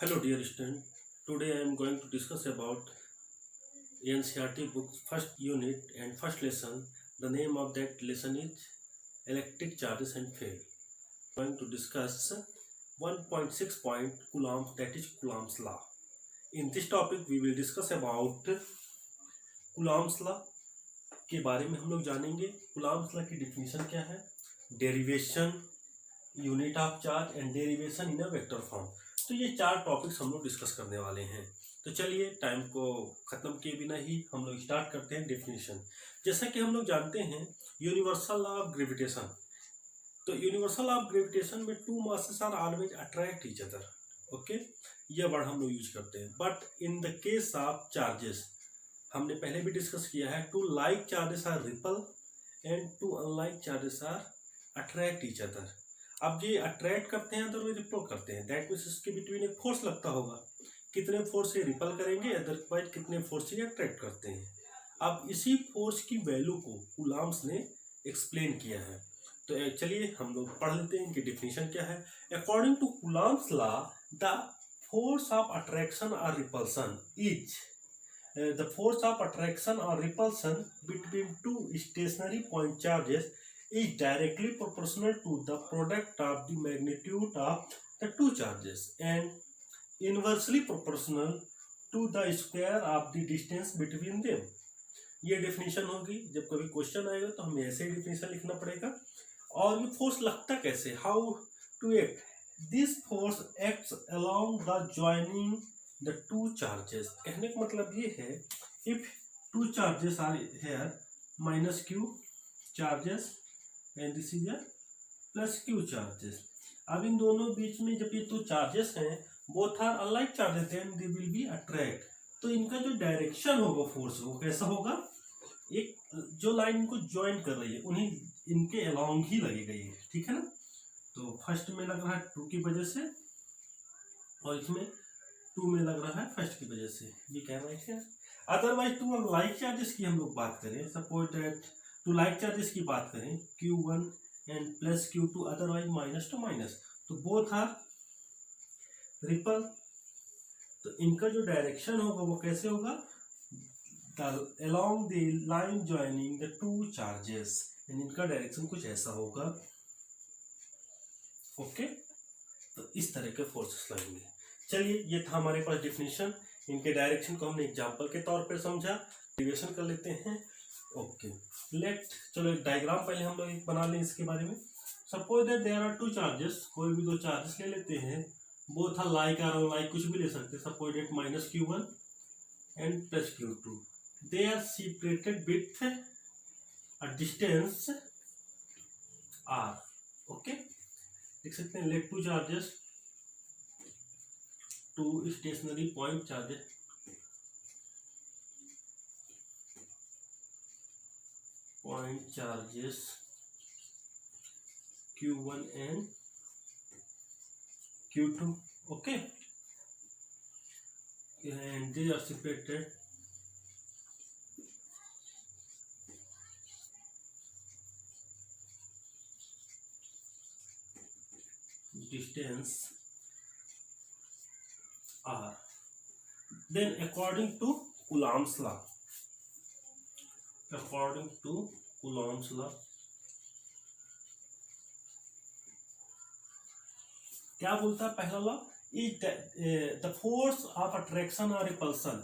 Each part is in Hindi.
Hello dear student, today I am going to discuss about NCERT book first unit and first lesson. The name of that lesson is Electric Charges and Field. Going to discuss 1.6 point Coulomb, that is Coulomb's law. In this topic we will discuss about Coulomb's law के बारे में हम लोग जानेंगे. Coulomb's law की definition क्या है, derivation, unit of charge and derivation in a vector form. तो ये चार टॉपिक्स हम लोग डिस्कस करने वाले हैं. तो चलिए टाइम को ख़त्म किए बिना ही हम लोग स्टार्ट करते हैं डेफिनेशन. जैसा कि हम लोग जानते हैं यूनिवर्सल लॉ ऑफ ग्रेविटेशन. तो यूनिवर्सल लॉ ऑफ ग्रेविटेशन में two masses are always attract each other. Okay, ये वर्ड हम लोग यूज करते हैं. But in the case of charges, हमने पहले भी डिस्कस किया है, two like charges are repel and two unlike charges are attract each other. अब ये अट्रैक्ट करते हैं अदरवाइज रिपल करते हैं. दैट मीन्स इसके बिटवीन एक फोर्स लगता होगा. कितने फोर्स से रिपल करेंगे, अदरवाइज कितने फोर्स से अट्रैक्ट करते हैं. अब इसी फोर्स की वैल्यू को कूलम्ब्स ने एक्सप्लेन किया है. तो चलिए हम लोग पढ़ लेते हैं इनकी डिफिनीशन क्या है. According to Coulomb's law, the force of attraction और repulsion is the force of attraction or repulsion between two stationary point charges is directly proportional to the product of the magnitude of the two charges and inversely proportional to the square of the distance between them. ये डेफिनेशन होगी. जब कभी क्वेश्चन आएगा तो हमें ऐसे ही डेफिनेशन लिखना पड़ेगा. और ये फोर्स लगता कैसे, how to act. This force acts along the joining the two charges. कहने का मतलब ये है, if two charges are here, minus Q charges and this is plus Q charges. अब इन दोनों बीच में जब ये दो चार्जेस हैं, both are unlike charges, then they will be attract. तो इनका जो डायरेक्शन होगा फोर्स, वो कैसा होगा, एक जो लाइन इनको ज्वाइन कर रही है उन्हीं इनके अलोंग ही लगेगा ये. ठीक है ना. तो फर्स्ट में लग रहा है टू की वजह से और इसमें टू में लग रहा है फर्स्ट की वजह से. ये कह रहा है. अदरवाइज टू लाइक चार्जेस की हम लोग बात करें, suppose that two like charges की बात करें, Q1 and plus Q2, otherwise minus to minus, तो बोथ आर रिपल. तो इनका जो डायरेक्शन होगा वो कैसे होगा, along the line joining the two charges, इनका डायरेक्शन कुछ ऐसा होगा. ओके, तो इस तरह के फोर्सेस लगेंगे. चलिए, ये था हमारे पास डिफिनेशन. इनके डायरेक्शन को हमने एग्जांपल के तौर पर समझा. डेरिवेशन कर लेते हैं. ओके, चलो एक डायग्राम पहले हम लोग एक बना लें इसके बारे में. Suppose that there are two charges, कोई भी दो चार्जेस ले लेते हैं. बोथ आर लाइक और अनलाइक, कुछ भी ले सकते हैं. Suppose that minus Q1 and plus Q2, they are separated with a distance R. Okay, लिख सकते हैं let two charges, two stationary point charges, Q1 and Q2. okay, and they are separated distance R. Then according to Coulomb's law, क्या बोलता है पहला law, is the force of attraction और रिपल्सन.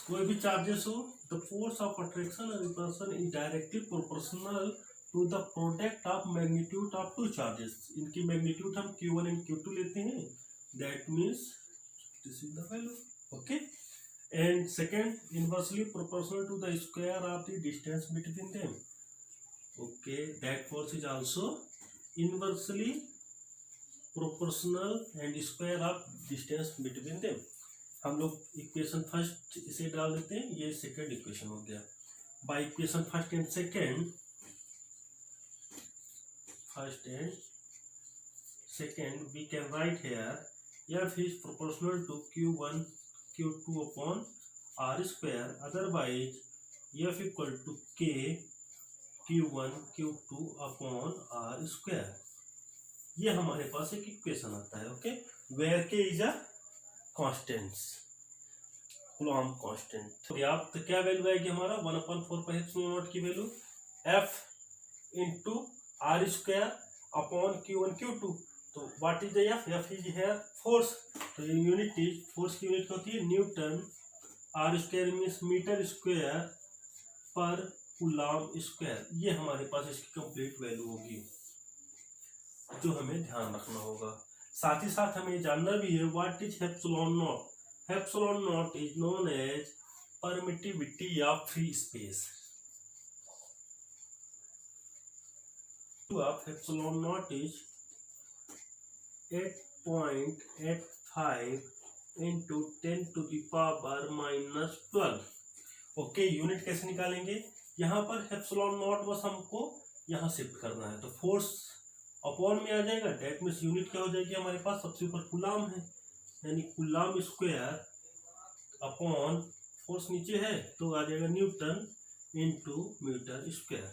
कोई भी चार्जेस हो, द फोर्स ऑफ अट्रैक्शन और repulsion is directly proportional to the product of magnitude of two charges. इनकी मैग्नीट्यूड हम Q1 एंड Q2 लेते हैं. That means this is the value. Okay, and second, inversely proportional to the square of the distance between them. Okay, that force is also inversely proportional and square of distance between them. हम लोग इक्वेशन फर्स्ट इसे डाल देते हैं, ये सेकेंड इक्वेशन हो गया. By equation first and second we can write here F is proportional to Q1 Q2 upon R square, otherwise F equal to K Q1 Q2 upon R square. ये हमारे पास एक इक्वेशन आता है. Okay, where K is a constants, coulomb constant. तो क्या वैल्यू आएगी हमारा 1/4πε0 की value F into R square upon Q1 Q2। तो what is the F? F is here force. तो यूनिट इज, फोर्स की यूनिट होती है newton, R square means metre square per coulomb square. ये हमारे पास इसकी कंप्लीट वैल्यू होगी जो हमें ध्यान रखना होगा। साथ ही साथ हमें जानना भी है what is epsilon naught. Epsilon naught is known as permittivity of free space. of epsilon naught is 8.85 into 10 to the power minus 12। Okay, unit कैसे निकालेंगे? यहाँ पर एप्सिलॉन नॉट बस हमको यहाँ शिफ्ट करना है, तो फोर्स अपॉन में आ जाएगा। डेट मीन्स यूनिट क्या हो जाएगी हमारे पास? सबसे ऊपर कूलॉम है, यानी कूलॉम स्क्वायर अपॉन फोर्स नीचे है तो आ जाएगा न्यूटन इंटू मीटर स्क्वायर।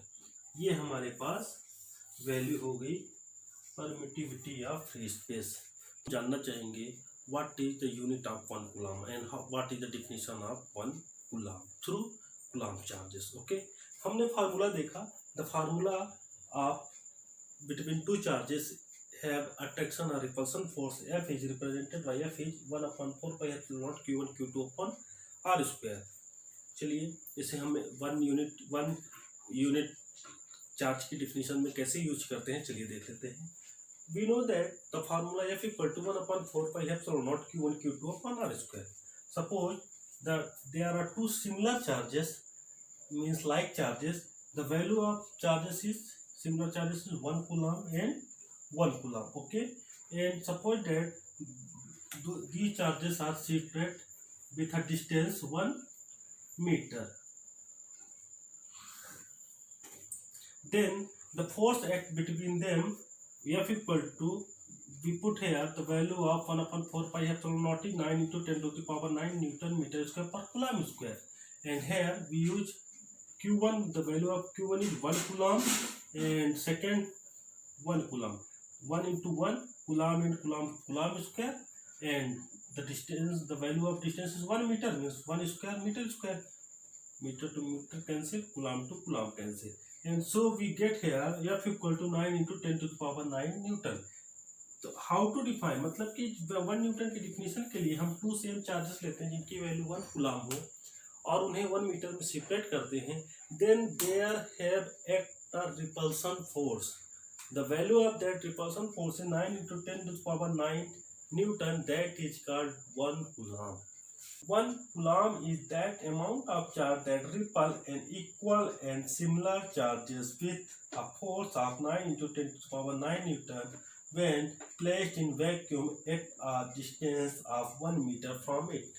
ये हमारे पास वैल्यू हो गई परमिटिविटी ऑफ फ्री स्पेस। जानना चाहेंगे what is the unit of 1 coulomb and what is the definition of 1 coulomb through coulomb charges. Okay, हमने फार्मूला देखा। The formula of between two charges have attraction और repulsion force. F is represented by F is 1/4πε0 Q1 Q2 upon R square. चलिए इसे हम वन यूनिट चार्ज की डिफिनीशन में कैसे यूज करते हैं, चलिए देख लेते हैं। We know that the formula F equal to 1/4πε0 Q1 Q2 upon R square. Suppose there are two similar charges, means like charges. The value of charges is, similar charges is 1 coulomb and 1 coulomb. Okay, and suppose that these charges are shifted with a distance 1 meter. Then the force act between them F equal to, we put here the value of 1/4πε0 is 9 into 10 to the power 9 Newton meter square per coulomb square. And here we use Q1, the value of Q1 is 1 coulomb and second 1 coulomb. 1 into 1 coulomb and coulomb square, and the distance, the value of distance is 1 meter, means 1 square meter square. Meter to meter cancel, coulomb to coulomb cancel. And so we get here F equal to 9 into 10 to the power 9 Newton. तो हाउ टू डिफाइन, मतलब कि 1 न्यूटन की डिफिनेशन के लिए हम 2 सेम चार्जेस लेते हैं जिनकी वैल्यू 1 कूलॉम हो और उन्हें 1 मीटर में सेपरेट करते हैं। Then there have act a repulsion force. The value of that repulsion force is 9 into 10 to the power 9 Newton. That is called 1 coulomb. 1 coulomb is that amount of charge that repel an equal and similar charges with a force of 9 into 10 to the power 9 Newton when placed in vacuum at a distance of 1 meter from it.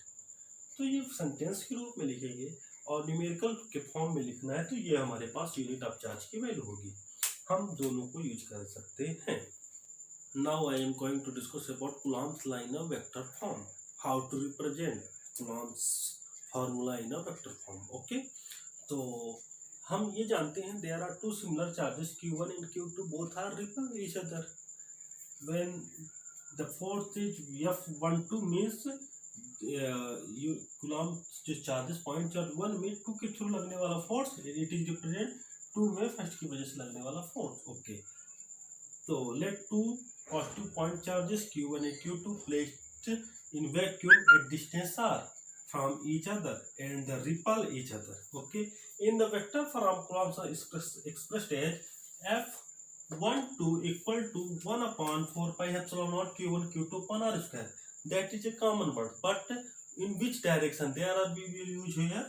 तो ये सेंटेंस के रूप में लिखेंगे और न्यूमेरिकल के फॉर्म में लिखना है, तो ये हमारे पास यूनिट ऑफ चार्ज की वैल्यू होगी। हम दोनों को यूज कर सकते हैं। Now I am going to discuss about Coulomb's law in a vector form, how to represent Coulomb's formula in a vector form. Okay, तो हम ये जानते हैं there are 2 similar charges Q1 and Q2, both are repel each other. When the force is F12 means Coulomb जो चार्जेस पॉइंट चार्ज 1 में 2 के थ्रू लगने वाला फोर्स, इट इज रिप्रेजेंट 2 में फर्स्ट की वजह से लगने वाला फोर्स। ओके, तो let 2 positive point charges Q1 and Q2 placed in vacuum at distance r from each other and they repel each other. Okay, in the vector form coulombs are expressed as F12 equal to 1/4πε0 Q1 Q2 upon R square. That is a common word, but in which direction there are, we will use here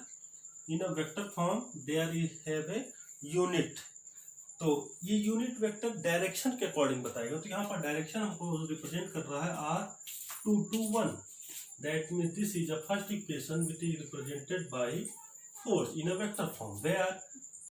in a vector form there is have a unit. तो ये यूनिट वेक्टर डायरेक्शन के अकॉर्डिंग बताएगा। तो यहाँ पर डायरेक्शन हमको रिप्रेजेंट कर रहा है R2 to 1. That means this is a first equation which is represented by force in a vector form where